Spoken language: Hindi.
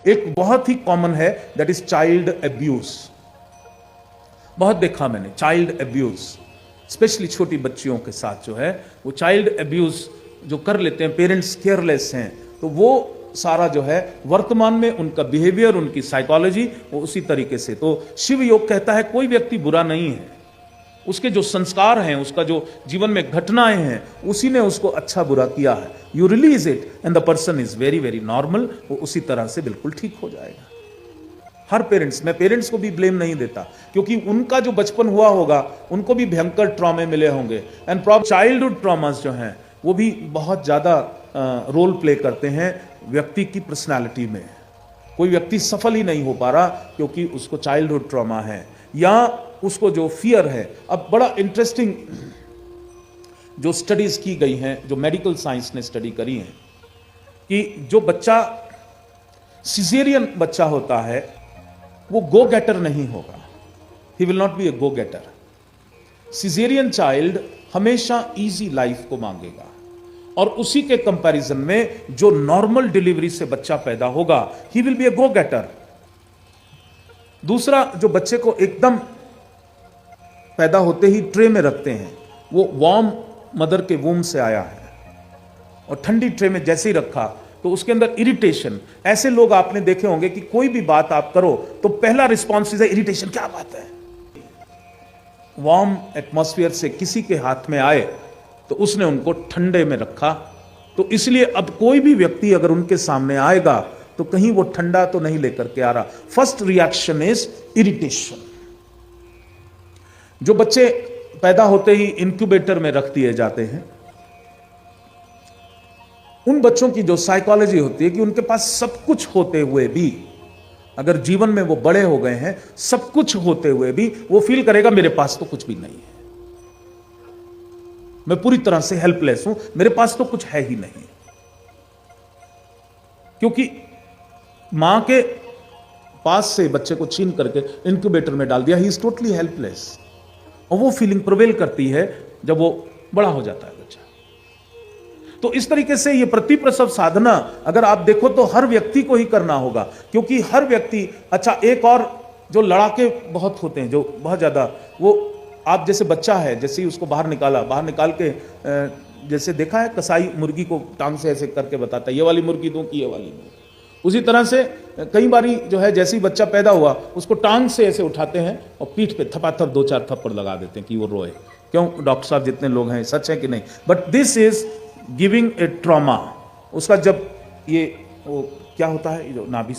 एक बहुत ही कॉमन है, दैट इज चाइल्ड एब्यूज। बहुत देखा मैंने चाइल्ड एब्यूज, स्पेशली छोटी बच्चियों के साथ जो है वो चाइल्ड एब्यूज जो कर लेते हैं, पेरेंट्स केयरलेस हैं, तो वो सारा जो है वर्तमान में उनका बिहेवियर, उनकी साइकोलॉजी वो उसी तरीके से। तो शिव योग कहता है कोई व्यक्ति बुरा नहीं है, उसके जो संस्कार हैं, उसका जो जीवन में घटनाएं हैं, उसी ने उसको अच्छा बुरा किया है। You release it and the person is very very normal, वो उसी तरह से बिल्कुल ठीक हो जाएगा। हर पेरेंट्स, मैं पेरेंट्स को भी ब्लेम नहीं देता, क्योंकि उनका जो बचपन हुआ होगा उनको भी भयंकर ट्रॉमे मिले होंगे, एंड चाइल्डहुड ट्रॉमास जो हैं वो भी बहुत ज्यादा रोल प्ले करते हैं व्यक्ति की पर्सनालिटी में। कोई व्यक्ति सफल ही नहीं हो पा रहा क्योंकि उसको चाइल्डहुड ट्रॉमा है या उसको जो फियर है। अब बड़ा इंटरेस्टिंग जो स्टडीज की गई हैं, जो मेडिकल साइंस ने स्टडी करी हैं, कि जो बच्चा सिजेरियन बच्चा होता है वो गो गेटर नहीं होगा, he will not be a go getter. Caesarean child हमेशा इजी लाइफ को मांगेगा, और उसी के कंपैरिजन में जो नॉर्मल डिलीवरी से बच्चा पैदा होगा he will be a go गेटर। दूसरा, जो बच्चे को एकदम पैदा होते ही ट्रे में रखते हैं, वो वार्म मदर के वूम से आया है, और ठंडी ट्रे में जैसे ही रखा तो उसके अंदर इरिटेशन। ऐसे लोग आपने देखे होंगे कि कोई भी बात आप करो तो पहला रिस्पॉन्स इज इरिटेशन, क्या बात है। वार्म एटमॉस्फेयर से किसी के हाथ में आए तो उसने उनको ठंडे में रखा, तो इसलिए अब कोई भी व्यक्ति अगर उनके सामने आएगा तो कहीं वो ठंडा तो नहीं लेकर के आ रहा। First reaction is irritation. जो बच्चे पैदा होते ही इंक्यूबेटर में रख दिए जाते हैं, उन बच्चों की जो साइकोलॉजी होती है कि उनके पास सब कुछ होते हुए भी, अगर जीवन में वो बड़े हो गए हैं, सब कुछ होते हुए भी वो फील करेगा मेरे पास तो कुछ भी नहीं है, मैं पूरी तरह से हेल्पलेस हूं, मेरे पास तो कुछ है ही नहीं। क्योंकि मां के पास से बच्चे को छीन करके इंक्यूबेटर में डाल दिया, ही इज टोटली हेल्पलेस, और वो फीलिंग प्रिवेल करती है जब वो बड़ा हो जाता है बच्चा। तो इस तरीके से ये प्रतिप्रसव साधना अगर आप देखो तो हर व्यक्ति को ही करना होगा, क्योंकि हर व्यक्ति, अच्छा एक और जो लड़ाके बहुत होते हैं, जो बहुत ज्यादा, वो आप जैसे बच्चा है, जैसे ही उसको बाहर निकाल के जैसे देखा है कसाई मुर्गी को टांग से ऐसे करके बताता है ये वाली मुर्गी दूं कि ये वाली दूं, उसी तरह से कई बारी जो है जैसे ही बच्चा पैदा हुआ उसको टांग से ऐसे उठाते हैं और पीठ पे थपाथप 2-4 थप्पड़ लगा देते हैं कि वो रोए। क्यों डॉक्टर साहब जितने लोग हैं, सच है कि नहीं? But this is giving a trauma. उसका जब ये वो क्या होता है, जो नाभि